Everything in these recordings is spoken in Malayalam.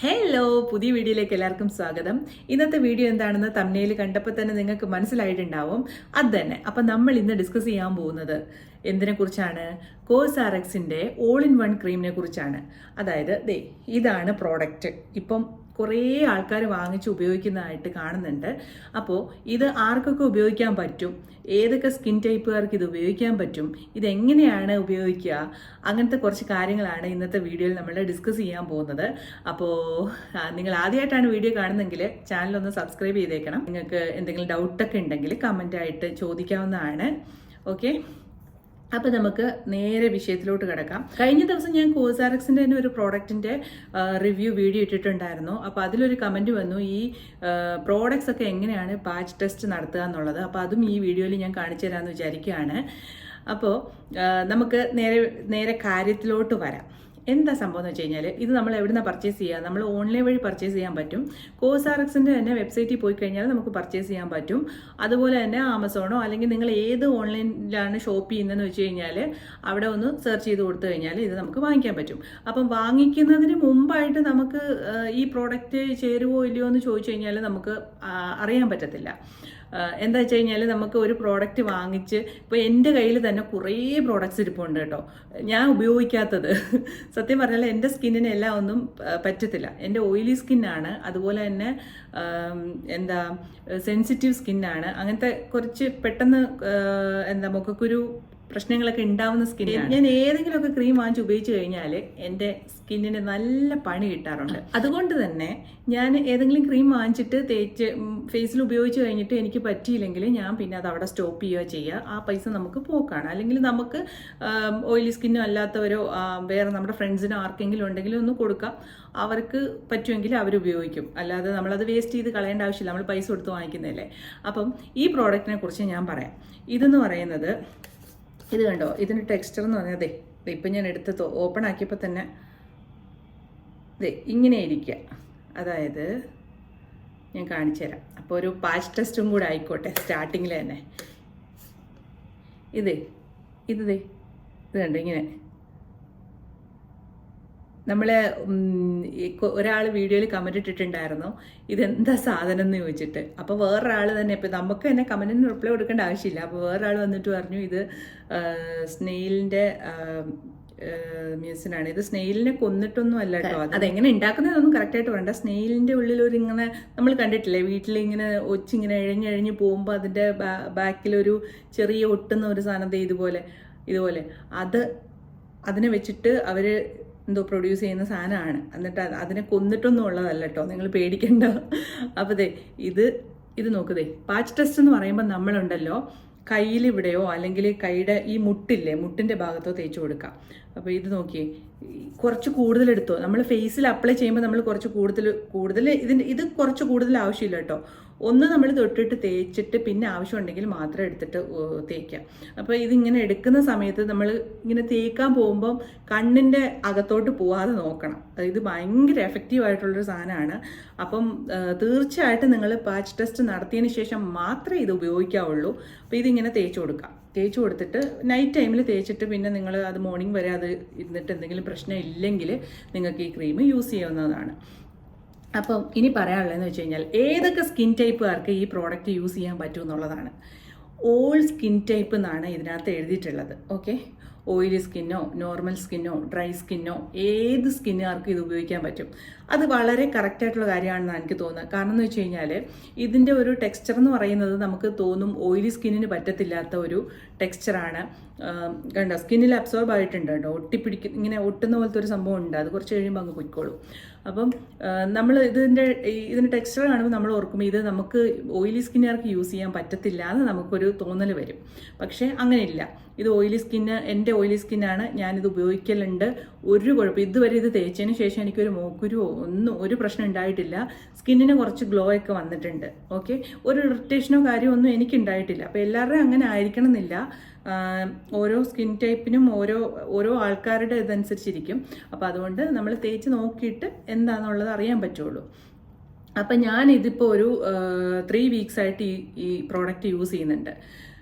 ഹലോ, പുതിയ വീഡിയോയിലേക്ക് എല്ലാവർക്കും സ്വാഗതം. ഇന്നത്തെ വീഡിയോ എന്താണെന്ന് തംബ്നെയിൽ കണ്ടപ്പോൾ തന്നെ നിങ്ങൾക്ക് മനസ്സിലായിട്ടുണ്ടാവും. അത് തന്നെ. അപ്പം നമ്മൾ ഇന്ന് ഡിസ്കസ് ചെയ്യാൻ പോകുന്നത് എന്തിനെ കുറിച്ചാണ്? കോസ്ആർഎക്സിൻ്റെ ഓൾ ഇൻ വൺ ക്രീമിനെ കുറിച്ചാണ്. അതായത് ഇതാണ് പ്രോഡക്റ്റ്. ഇപ്പം കുറേ ആൾക്കാർ വാങ്ങിച്ച് ഉപയോഗിക്കുന്നതായിട്ട് കാണുന്നുണ്ട്. അപ്പോൾ ഇത് ആർക്കൊക്കെ ഉപയോഗിക്കാൻ പറ്റും, ഏതൊക്കെ സ്കിൻ ടൈപ്പുകാർക്ക് ഇത് ഉപയോഗിക്കാൻ പറ്റും, ഇതെങ്ങനെയാണ് ഉപയോഗിക്കുക, അങ്ങനത്തെ കുറച്ച് കാര്യങ്ങളാണ് ഇന്നത്തെ വീഡിയോയിൽ നമ്മൾ ഡിസ്കസ് ചെയ്യാൻ പോകുന്നത്. അപ്പോൾ നിങ്ങൾ ആദ്യമായിട്ടാണ് വീഡിയോ കാണുന്നതെങ്കിൽ ചാനലൊന്ന് സബ്സ്ക്രൈബ് ചെയ്തേക്കണം. നിങ്ങൾക്ക് എന്തെങ്കിലും ഡൗട്ടൊക്കെ ഉണ്ടെങ്കിൽ കമൻ്റായിട്ട് ചോദിക്കാവുന്നതാണ്. ഓക്കെ, അപ്പോൾ നമുക്ക് നേരെ വിഷയത്തിലോട്ട് കിടക്കാം. കഴിഞ്ഞ ദിവസം ഞാൻ കോസ്ആർഎക്സിൻ്റെ തന്നെ ഒരു പ്രോഡക്റ്റിൻ്റെ റിവ്യൂ വീഡിയോ ഇട്ടിട്ടുണ്ടായിരുന്നു. അപ്പോൾ അതിലൊരു കമൻറ്റ് വന്നു, ഈ പ്രോഡക്ട്സ് ഒക്കെ എങ്ങനെയാണ് പാച്ച് ടെസ്റ്റ് നടത്തുക എന്നുള്ളത്. അപ്പോൾ അതും ഈ വീഡിയോയിൽ ഞാൻ കാണിച്ചു തരാമെന്ന് വിചാരിക്കുകയാണ്. അപ്പോൾ നമുക്ക് നേരെ കാര്യത്തിലോട്ട് വരാം. എന്താ സംഭവം എന്ന് വെച്ച് കഴിഞ്ഞാൽ, ഇത് നമ്മൾ എവിടെ നിന്നാണ് പർച്ചേസ് ചെയ്യുക? നമ്മൾ ഓൺലൈൻ വഴി പർച്ചേസ് ചെയ്യാൻ പറ്റും. കോസ്ആർഎക്സിൻ്റെ തന്നെ വെബ്സൈറ്റിൽ പോയി കഴിഞ്ഞാൽ നമുക്ക് പർച്ചേസ് ചെയ്യാൻ പറ്റും. അതുപോലെ തന്നെ ആമസോണോ അല്ലെങ്കിൽ നിങ്ങൾ ഏത് ഓൺലൈനിലാണ് ഷോപ്പ് ചെയ്യുന്നതെന്ന് വെച്ച് കഴിഞ്ഞാൽ അവിടെ ഒന്ന് സെർച്ച് ചെയ്ത് കൊടുത്തു കഴിഞ്ഞാൽ ഇത് നമുക്ക് വാങ്ങിക്കാൻ പറ്റും. അപ്പം വാങ്ങിക്കുന്നതിന് മുമ്പായിട്ട് നമുക്ക് ഈ പ്രോഡക്റ്റ് ചേരുവോ ഇല്ലയോ എന്ന് ചോദിച്ചു കഴിഞ്ഞാൽ നമുക്ക് അറിയാൻ പറ്റത്തില്ല. എന്താ വെച്ച് കഴിഞ്ഞാൽ, നമുക്ക് ഒരു പ്രോഡക്റ്റ് വാങ്ങിച്ച്, ഇപ്പോൾ എൻ്റെ കയ്യിൽ തന്നെ കുറേ പ്രോഡക്റ്റ്സ് ഇരിപ്പുണ്ട് കേട്ടോ, ഞാൻ ഉപയോഗിക്കാത്തത്. സത്യം പറഞ്ഞാൽ എൻ്റെ സ്കിന്നിന് എല്ലാം ഒന്നും പറ്റത്തില്ല. എൻ്റെ ഓയിലി സ്കിന്നാണ്, അതുപോലെ തന്നെ സെൻസിറ്റീവ് സ്കിന്നാണ്. അങ്ങനത്തെ കുറച്ച് പെട്ടെന്ന് മുഖക്കുരു പ്രശ്നങ്ങളൊക്കെ ഉണ്ടാവുന്ന സ്കിന്നാണ്. ഞാൻ ഏതെങ്കിലുമൊക്കെ ക്രീം വാങ്ങിച്ച് ഉപയോഗിച്ച് കഴിഞ്ഞാൽ എൻ്റെ സ്കിന്നിന് നല്ല പണി കിട്ടാറുണ്ട്. അതുകൊണ്ട് തന്നെ ഞാൻ ഏതെങ്കിലും ക്രീം വാങ്ങിച്ചിട്ട് തേച്ച് ഫേസിൽ ഉപയോഗിച്ച് കഴിഞ്ഞിട്ട് എനിക്ക് പറ്റിയില്ലെങ്കിൽ ഞാൻ പിന്നെ അത് അവിടെ സ്റ്റോപ്പ് ചെയ്യുക. ആ പൈസ നമുക്ക് പോക്കാണ്. അല്ലെങ്കിൽ നമുക്ക് ഓയിലി സ്കിന്നോ അല്ലാത്തവരോ വേറെ നമ്മുടെ ഫ്രണ്ട്സിനോ ആർക്കെങ്കിലും ഉണ്ടെങ്കിലും ഒന്ന് കൊടുക്കാം. അവർക്ക് പറ്റുമെങ്കിൽ അവരുപയോഗിക്കും. അല്ലാതെ നമ്മളത് വേസ്റ്റ് ചെയ്ത് കളയേണ്ട ആവശ്യമില്ല, നമ്മൾ പൈസ കൊടുത്ത് വാങ്ങിക്കുന്നതല്ലേ. അപ്പം ഈ പ്രോഡക്റ്റിനെ കുറിച്ച് ഞാൻ പറയാം. ഇതെന്ന് പറയുന്നത്, ഇത് കണ്ടോ, ഇതിൻ്റെ ടെക്സ്ചർ എന്ന് പറഞ്ഞാൽ ഇപ്പം ഞാൻ എടുത്ത് ഓപ്പൺ ആക്കിയപ്പോൾ തന്നെ ഇങ്ങനെ ഇരിക്കുക. അതായത് ഞാൻ കാണിച്ചു തരാം. അപ്പോൾ ഒരു പാച്ച് ടെസ്റ്റും കൂടെ ആയിക്കോട്ടെ സ്റ്റാർട്ടിങ്ങിൽ തന്നെ. ഇത് കണ്ടോ, ഇങ്ങനെ നമ്മൾ ഒരാൾ വീഡിയോയിൽ കമൻറ്റ് ഇട്ടിട്ടുണ്ടായിരുന്നു, ഇതെന്താ സാധനം എന്ന് ചോദിച്ചിട്ട്. അപ്പോൾ വേറൊരാൾ തന്നെ, ഇപ്പോൾ നമുക്ക് തന്നെ കമൻറ്റിന് റിപ്ലൈ കൊടുക്കേണ്ട ആവശ്യമില്ല. അപ്പോൾ വേറൊരാൾ വന്നിട്ട് പറഞ്ഞു, ഇത് സ്നെയിലിൻ്റെ മ്യൂസിനാണ്. ഇത് സ്നെയിലിനെ കൊന്നിട്ടൊന്നും അല്ല കേട്ടോ. അതെങ്ങനെ ഉണ്ടാക്കുന്നതൊന്നും കറക്റ്റായിട്ട് വേണ്ട. സ്നെയിലിൻ്റെ ഉള്ളിലൊരു ഇങ്ങനെ നമ്മൾ കണ്ടിട്ടില്ലേ, വീട്ടിലിങ്ങനെ ഒച്ചിങ്ങനെ ഇഴഞ്ഞിഴഞ്ഞ് പോകുമ്പോൾ അതിൻ്റെ ബാക്കിലൊരു ചെറിയ ഒട്ടുന്ന ഒരു സാധനം ഇതുപോലെ അതിനെ വെച്ചിട്ട് അവർ പ്രൊഡ്യൂസ് ചെയ്യുന്ന സാധനമാണ്. എന്നിട്ട് അതിനെ കൊന്നിട്ടൊന്നും ഉള്ളതല്ല കേട്ടോ, നിങ്ങൾ പേടിക്കണ്ട. അപ്പോൾ ഇത് നോക്കുതേ, പാച്ച് ടെസ്റ്റ് എന്ന് പറയുമ്പോൾ നമ്മളുണ്ടല്ലോ കയ്യിലിവിടെയോ അല്ലെങ്കിൽ കൈയുടെ ഈ മുട്ടിൻ്റെ ഭാഗത്തോ തേച്ച് കൊടുക്കാം. അപ്പോൾ ഇത് നോക്കിയേ, കുറച്ച് കൂടുതൽ എടുത്തോ. നമ്മൾ ഫേസിൽ അപ്ലൈ ചെയ്യുമ്പോൾ നമ്മൾ കുറച്ച് കൂടുതൽ ഇത് കുറച്ച് കൂടുതൽ ആവശ്യമില്ല കേട്ടോ. ഒന്ന് നമ്മൾ തൊട്ടിട്ട് തേച്ചിട്ട് പിന്നെ ആവശ്യമുണ്ടെങ്കിൽ മാത്രം എടുത്തിട്ട് തേക്കാം. അപ്പോൾ ഇതിങ്ങനെ എടുക്കുന്ന സമയത്ത് നമ്മൾ ഇങ്ങനെ തേക്കാൻ പോകുമ്പം കണ്ണിൻ്റെ അകത്തോട്ട് പോവാതെ നോക്കണം. ഇത് ഭയങ്കര എഫക്റ്റീവ് ആയിട്ടുള്ളൊരു സാധനമാണ്. അപ്പം തീർച്ചയായിട്ടും നിങ്ങൾ പാച്ച് ടെസ്റ്റ് നടത്തിയതിന് ശേഷം മാത്രമേ ഇത് ഉപയോഗിക്കാവുള്ളൂ. അപ്പോൾ ഇതിങ്ങനെ തേച്ച് കൊടുത്തിട്ട് നൈറ്റ് ടൈമിൽ തേച്ചിട്ട് പിന്നെ നിങ്ങൾ അത് മോർണിംഗ് വരെ അത് ഇരുന്നിട്ട് എന്തെങ്കിലും പ്രശ്നം ഇല്ലെങ്കിൽ നിങ്ങൾക്ക് ഈ ക്രീം യൂസ് ചെയ്യാവുന്നതാണ്. അപ്പം ഇനി പറയാനുള്ളതെന്ന് വെച്ച് കഴിഞ്ഞാൽ, ഏതൊക്കെ സ്കിൻ ടൈപ്പുകാർക്ക് ഈ പ്രോഡക്റ്റ് യൂസ് ചെയ്യാൻ പറ്റും എന്നുള്ളതാണ്. ഓൾ സ്കിൻ ടൈപ്പ് എന്നാണ് ഇതിനകത്ത് എഴുതിയിട്ടുള്ളത്. ഓക്കെ, ഓയിലി സ്കിന്നോ നോർമൽ സ്കിന്നോ ഡ്രൈ സ്കിന്നോ ഏത് സ്കിന്നുകാർക്കും ഇത് ഉപയോഗിക്കാൻ പറ്റും. അത് വളരെ കറക്റ്റായിട്ടുള്ള കാര്യമാണെന്നാണ് എനിക്ക് തോന്നുന്നത്. കാരണം എന്ന് വെച്ച് കഴിഞ്ഞാൽ, ഇതിൻ്റെ ഒരു ടെക്സ്ചർ എന്ന് പറയുന്നത് നമുക്ക് തോന്നും ഓയിലി സ്കിന്നിന് പറ്റത്തില്ലാത്ത ഒരു ടെക്സ്ചറാണ്. കണ്ടോ, സ്കിന്നിൽ അബ്സോർബ് ആയിട്ടുണ്ട് കേട്ടോ, ഇങ്ങനെ ഒട്ടുന്ന പോലത്തെ ഒരു സംഭവം ഉണ്ട്. അത് കുറച്ച് കഴിയുമ്പോൾ അങ്ങ് പൊയ്ക്കോളും. അപ്പം നമ്മൾ ഇതിൻ്റെ ടെക്സ്ചർ കാണുമ്പോൾ നമ്മൾ ഓർക്കുമ്പോൾ ഇത് നമുക്ക് ഓയിലി സ്കിന്നുകാർക്ക് യൂസ് ചെയ്യാൻ പറ്റത്തില്ല എന്ന് നമുക്കൊരു തോന്നൽ വരും. പക്ഷേ അങ്ങനെയില്ല. ഇത് ഓയിലി സ്കിന്ന്, എൻ്റെ ഓയിലി സ്കിന്നാണ്, ഞാനിത് ഉപയോഗിക്കലുണ്ട്, ഒരു കുഴപ്പം. ഇതുവരെ ഇത് തേച്ചതിന് ശേഷം എനിക്കൊരു മോക്കുരുവോ ഒരു പ്രശ്നം ഉണ്ടായിട്ടില്ല. സ്കിന്നിന് കുറച്ച് ഗ്ലോ ഒക്കെ വന്നിട്ടുണ്ട്. ഓക്കെ, ഒരു ഇറിറ്റേഷനോ കാര്യമോ ഒന്നും എനിക്കുണ്ടായിട്ടില്ല. അപ്പോൾ എല്ലാവരുടെയും അങ്ങനെ ആയിരിക്കണം എന്നില്ല. ഓരോ സ്കിൻ ടൈപ്പിനും ഓരോ ആൾക്കാരുടെ ഇതനുസരിച്ചിരിക്കും. അപ്പോൾ അതുകൊണ്ട് നമ്മൾ തേച്ച് നോക്കിയിട്ട് എന്താണെന്നുള്ളത് അറിയാൻ പറ്റുള്ളൂ. അപ്പം ഞാൻ ഇതിപ്പോൾ ഒരു 3 വീക്സ് ആയിട്ട് ഈ പ്രോഡക്റ്റ് യൂസ് ചെയ്യുന്നുണ്ട്.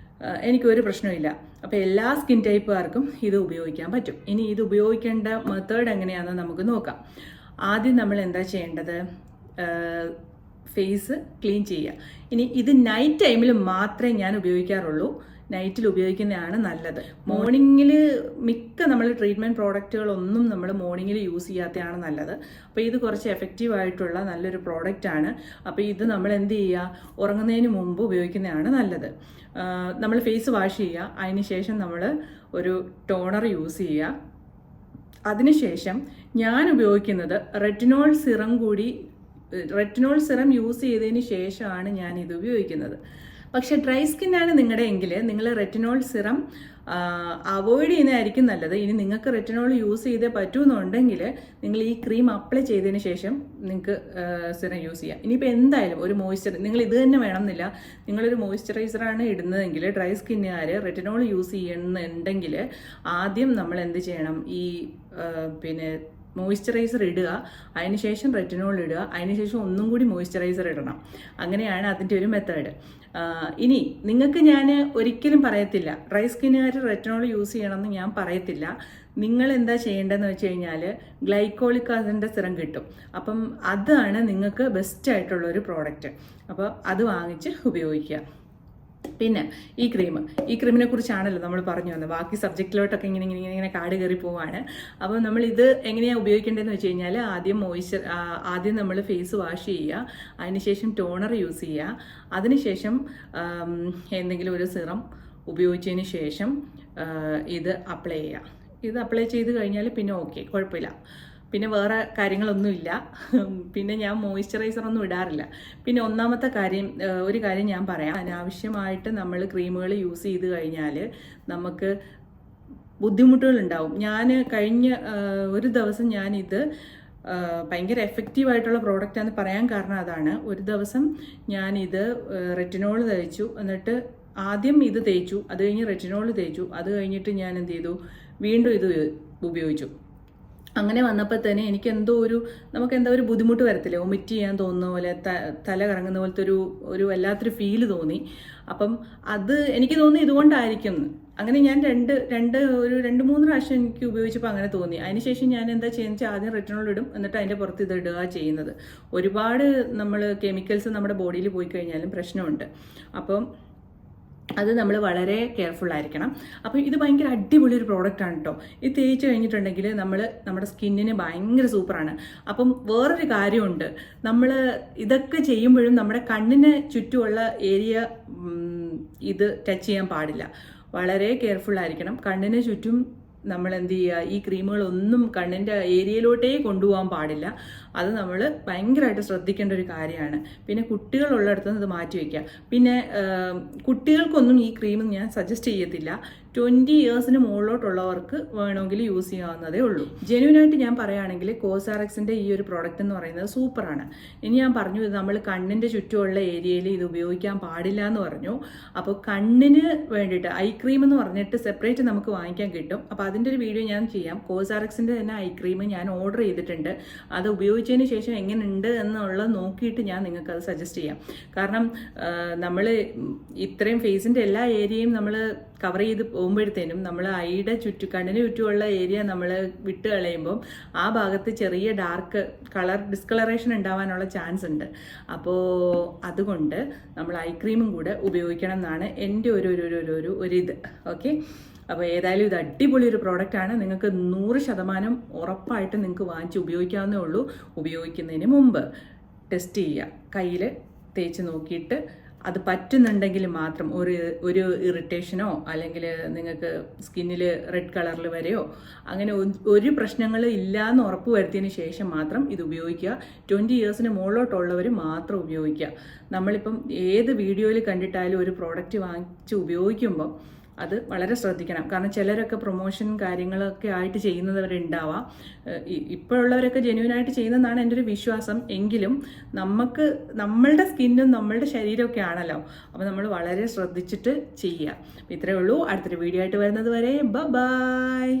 എനിക്കൊരു പ്രശ്നമില്ല. അപ്പോൾ എല്ലാ സ്കിൻ ടൈപ്പുകാർക്കും ഇത് ഉപയോഗിക്കാൻ പറ്റും. ഇനി ഇത് ഉപയോഗിക്കേണ്ട മെത്തേഡ് എങ്ങനെയാണെന്ന് നമുക്ക് നോക്കാം. ആദ്യം നമ്മൾ എന്താ ചെയ്യേണ്ടത്, ഫേസ് ക്ലീൻ ചെയ്യുക. ഇനി ഇത് നൈറ്റ് ടൈമിൽ മാത്രമേ ഞാൻ ഉപയോഗിക്കാറുള്ളൂ. നൈറ്റിൽ ഉപയോഗിക്കുന്നതാണ് നല്ലത്. മോർണിംഗിൽ മിക്ക നമ്മൾ ട്രീറ്റ്മെൻറ്റ് പ്രോഡക്റ്റുകളൊന്നും നമ്മൾ മോർണിംഗിൽ യൂസ് ചെയ്യാത്തതാണ് നല്ലത്. അപ്പോൾ ഇത് കുറച്ച് എഫക്റ്റീവ് ആയിട്ടുള്ള നല്ലൊരു പ്രോഡക്റ്റാണ്. അപ്പോൾ ഇത് നമ്മൾ എന്ത് ചെയ്യുക, ഉറങ്ങുന്നതിന് മുമ്പ് ഉപയോഗിക്കുന്നതാണ് നല്ലത്. നമ്മൾ ഫേസ് വാഷ് ചെയ്യുക, അതിന് ശേഷം നമ്മൾ ഒരു ടോണർ യൂസ് ചെയ്യുക. അതിനുശേഷം ഞാൻ ഉപയോഗിക്കുന്നത് റെറ്റിനോൾ സിറം യൂസ് ചെയ്തതിന് ശേഷമാണ് ഞാൻ ഇത് ഉപയോഗിക്കുന്നത്. പക്ഷെ ഡ്രൈ സ്കിന്നാണ് നിങ്ങളുടെ എങ്കിൽ നിങ്ങൾ റെറ്റിനോൾ സിറം അവോയ്ഡ് ചെയ്യുന്നതായിരിക്കും നല്ലത്. ഇനി നിങ്ങൾക്ക് റെറ്റിനോൾ യൂസ് ചെയ്തേ പറ്റുമെന്നുണ്ടെങ്കിൽ നിങ്ങൾ ഈ ക്രീം അപ്ലൈ ചെയ്തതിന് ശേഷം നിങ്ങൾക്ക് സിറം യൂസ് ചെയ്യാം. ഇനിയിപ്പോൾ എന്തായാലും ഒരു നിങ്ങൾ ഇത് തന്നെ വേണമെന്നില്ല. നിങ്ങളൊരു മോയ്സ്ചറൈസറാണ് ഇടുന്നതെങ്കിൽ ഡ്രൈ സ്കിന്നുകാർ റെറ്റിനോൾ യൂസ് ചെയ്യുന്നുണ്ടെങ്കിൽ ആദ്യം നമ്മൾ എന്ത് ചെയ്യണം, ഈ മോയ്സ്ചറൈസർ ഇടുക, അതിനുശേഷം റെറ്റിനോൾ ഇടുക, അതിനുശേഷം ഒന്നും കൂടി മോയ്സ്ചറൈസർ ഇടണം. അങ്ങനെയാണ് അതിൻ്റെ ഒരു മെത്തേഡ്. ഇനി നിങ്ങൾക്ക് ഞാൻ ഒരിക്കലും പറയത്തില്ല ഡ്രൈ സ്കിന്നുകാർ റെറ്റിനോൾ യൂസ് ചെയ്യണമെന്ന് ഞാൻ പറയത്തില്ല. നിങ്ങൾ എന്താ ചെയ്യേണ്ടതെന്ന് വെച്ച് കഴിഞ്ഞാൽ ഗ്ലൈക്കോളിക് ആസിഡിൻ്റെ സിറം കിട്ടും. അപ്പം അതാണ് നിങ്ങൾക്ക് ബെസ്റ്റ് ആയിട്ടുള്ളൊരു പ്രോഡക്റ്റ്. അപ്പോൾ അത് വാങ്ങിച്ച് ഉപയോഗിക്കുക. പിന്നെ ഈ ക്രീമിനെ കുറിച്ചാണല്ലോ നമ്മൾ പറഞ്ഞു വന്നത്. ബാക്കി സബ്ജക്റ്റിലോട്ടൊക്കെ ഇങ്ങനെ കാട് കയറി പോവാണ്. അപ്പോൾ നമ്മൾ ഇത് എങ്ങനെയാണ് ഉപയോഗിക്കേണ്ടതെന്ന് വെച്ച് കഴിഞ്ഞാൽ ആദ്യം നമ്മൾ ഫേസ് വാഷ് ചെയ്യുക, അതിനുശേഷം ടോണർ യൂസ് ചെയ്യുക, അതിനുശേഷം എന്തെങ്കിലും ഒരു സിറം ഉപയോഗിച്ചതിന് ശേഷം ഇത് അപ്ലൈ ചെയ്യുക. ഇത് അപ്ലൈ ചെയ്ത് കഴിഞ്ഞാൽ പിന്നെ ഓക്കെ, കുഴപ്പമില്ല. പിന്നെ വേറെ കാര്യങ്ങളൊന്നുമില്ല. പിന്നെ ഞാൻ മോയ്സ്ചറൈസറൊന്നും ഇടാറില്ല. പിന്നെ ഒന്നാമത്തെ ഒരു കാര്യം ഞാൻ പറയാം. അനാവശ്യമായിട്ട് നമ്മൾ ക്രീമുകൾ യൂസ് ചെയ്ത് കഴിഞ്ഞാൽ നമുക്ക് ബുദ്ധിമുട്ടുകളുണ്ടാവും. ഞാൻ കഴിഞ്ഞ ഒരു ദിവസം ഞാനിത് ഭയങ്കര എഫക്റ്റീവായിട്ടുള്ള പ്രോഡക്റ്റാണെന്ന് പറയാൻ കാരണം അതാണ്. ഒരു ദിവസം ഞാനിത് റെറ്റിനോൾ തേച്ചു, എന്നിട്ട് ആദ്യം ഇത് തേച്ചു, അത് കഴിഞ്ഞ് റെറ്റിനോൾ തേച്ചു, അത് കഴിഞ്ഞിട്ട് ഞാൻ എന്ത് ചെയ്തു, വീണ്ടും ഇത് ഉപയോഗിച്ചു. അങ്ങനെ വന്നപ്പോൾ തന്നെ എനിക്ക് നമുക്ക് ഒരു ബുദ്ധിമുട്ട് വരത്തില്ലേ, വൊമിറ്റ് ചെയ്യാൻ തോന്നുന്ന പോലെ, തല കറങ്ങുന്ന പോലത്തെ ഒരു വല്ലാത്തൊരു ഫീല് തോന്നി. അപ്പം അത് എനിക്ക് തോന്നി ഇതുകൊണ്ടായിരിക്കും. അങ്ങനെ ഞാൻ ഒരു 2-3 പ്രാവശ്യം എനിക്ക് ഉപയോഗിച്ചപ്പോൾ അങ്ങനെ തോന്നി. അതിനുശേഷം ഞാൻ എന്താ ചെയ്യുന്നത്, ആദ്യം റെറ്റിനോൾ ഇടും, എന്നിട്ട് അതിൻ്റെ പുറത്ത് ഇത് ഇടുക ചെയ്യുന്നത്. ഒരുപാട് നമ്മൾ കെമിക്കൽസ് നമ്മുടെ ബോഡിയിൽ പോയി കഴിഞ്ഞാലും പ്രശ്നമുണ്ട്. അപ്പം അത് നമ്മൾ വളരെ കെയർഫുൾ ആയിരിക്കണം. അപ്പോൾ ഇത് ഭയങ്കര അടിപൊളി ഒരു പ്രോഡക്റ്റാണ് കേട്ടോ. ഇത് തേച്ച് കഴിഞ്ഞിട്ടുണ്ടെങ്കിൽ നമ്മുടെ സ്കിന്നിന് ഭയങ്കര സൂപ്പറാണ്. അപ്പം വേറൊരു കാര്യമുണ്ട്, നമ്മൾ ഇതൊക്കെ ചെയ്യുമ്പോഴും നമ്മുടെ കണ്ണിന് ചുറ്റുമുള്ള ഏരിയ ഇത് ടച്ച് ചെയ്യാൻ പാടില്ല. വളരെ കെയർഫുൾ ആയിരിക്കണം. കണ്ണിന് ചുറ്റും നമ്മൾ എന്ത് ചെയ്യുക, ഈ ക്രീമുകളൊന്നും കണ്ണിൻ്റെ ഏരിയയിലോട്ടേ കൊണ്ടുപോകാൻ പാടില്ല. അത് നമ്മൾ ഭയങ്കരമായിട്ട് ശ്രദ്ധിക്കേണ്ട ഒരു കാര്യമാണ്. പിന്നെ കുട്ടികളുള്ളിടത്ത് നിന്ന് ഇത് മാറ്റി വയ്ക്കുക. പിന്നെ കുട്ടികൾക്കൊന്നും ഈ ക്രീം ഞാൻ സജസ്റ്റ് ചെയ്യത്തില്ല. 20 ഇയേഴ്സിന് മുകളിലോട്ടുള്ളവർക്ക് വേണമെങ്കിൽ യൂസ് ചെയ്യാവുന്നതേ ഉള്ളൂ. ജെന്യൂനായിട്ട് ഞാൻ പറയുകയാണെങ്കിൽ കോസാറക്സിൻ്റെ ഈ ഒരു പ്രോഡക്റ്റ് എന്ന് പറയുന്നത് സൂപ്പറാണ്. ഇനി ഞാൻ പറഞ്ഞു, ഇത് നമ്മൾ കണ്ണിൻ്റെ ചുറ്റുമുള്ള ഏരിയയിൽ ഇത് ഉപയോഗിക്കാൻ പാടില്ല എന്ന് പറഞ്ഞു. അപ്പോൾ കണ്ണിന് വേണ്ടിയിട്ട് ഐ ക്രീം എന്ന് പറഞ്ഞിട്ട് സെപ്പറേറ്റ് നമുക്ക് വാങ്ങിക്കാൻ കിട്ടും. അപ്പോൾ അതിൻ്റെ ഒരു വീഡിയോ ഞാൻ ചെയ്യാം. കോസാറക്സിൻ്റെ തന്നെ ഐ ക്രീം ഞാൻ ഓർഡർ ചെയ്തിട്ടുണ്ട്. അത് ഉപയോഗിച്ചതിന് ശേഷം എങ്ങനെയുണ്ട് എന്നുള്ളത് നോക്കിയിട്ട് ഞാൻ നിങ്ങൾക്ക് അത് സജസ്റ്റ് ചെയ്യാം. കാരണം നമ്മൾ ഇത്രയും ഫേസിൻ്റെ എല്ലാ ഏരിയയും നമ്മൾ കവർ ചെയ്ത് പോകുമ്പോഴത്തേനും നമ്മൾ കണ്ണിന് ചുറ്റുമുള്ള ഏരിയ നമ്മൾ വിട്ട് കളയുമ്പം ആ ഭാഗത്ത് ചെറിയ ഡാർക്ക് ഡിസ്കളറേഷൻ ഉണ്ടാവാനുള്ള ചാൻസ് ഉണ്ട്. അപ്പോൾ അതുകൊണ്ട് നമ്മൾ ഐ ക്രീമും കൂടെ ഉപയോഗിക്കണം എന്നാണ് എൻ്റെ ഒരിത്. ഓക്കെ, അപ്പോൾ ഏതായാലും ഇത് അടിപൊളി ഒരു പ്രോഡക്റ്റാണ്. നിങ്ങൾക്ക് 100% ഉറപ്പായിട്ട് നിങ്ങൾക്ക് വാങ്ങിച്ച് ഉപയോഗിക്കാവുന്നേ ഉള്ളൂ. ഉപയോഗിക്കുന്നതിന് മുമ്പ് ടെസ്റ്റ് ചെയ്യുക, കയ്യിൽ തേച്ച് നോക്കിയിട്ട് അത് പറ്റുന്നുണ്ടെങ്കിൽ മാത്രം ഒരു ഇറിറ്റേഷനോ അല്ലെങ്കിൽ നിങ്ങൾക്ക് സ്കിന്നിൽ റെഡ് കളറിൽ വരെയോ അങ്ങനെ ഒരു പ്രശ്നങ്ങൾ ഇല്ലയെന്ന് ഉറപ്പ് വരുത്തിയതിന് ശേഷം മാത്രം ഇത് ഉപയോഗിക്കുക. 20 ഇയേഴ്സിന് മുകളിലോട്ടുള്ളവർ മാത്രം ഉപയോഗിക്കുക. നമ്മളിപ്പം ഏത് വീഡിയോയിൽ കണ്ടിട്ടായാലും ഒരു പ്രോഡക്റ്റ് വാങ്ങിച്ച് ഉപയോഗിക്കുമ്പോൾ അത് വളരെ ശ്രദ്ധിക്കണം. കാരണം ചിലരൊക്കെ പ്രൊമോഷൻ കാര്യങ്ങളൊക്കെ ആയിട്ട് ചെയ്യുന്നവരുണ്ടാവാം. ഇപ്പോഴുള്ളവരൊക്കെ ജെന്യൂനായിട്ട് ചെയ്യുന്നതെന്നാണ് എൻ്റെ ഒരു വിശ്വാസം. എങ്കിലും നമ്മളുടെ സ്കിന്നും നമ്മളുടെ ശരീരമൊക്കെ ആണല്ലോ. അപ്പോൾ നമ്മൾ വളരെ ശ്രദ്ധിച്ചിട്ട് ചെയ്യുക. ഇത്രയേ ഉള്ളൂ. അടുത്തൊരു വീഡിയോ ആയിട്ട് വരുന്നത് വരെ ബൈ.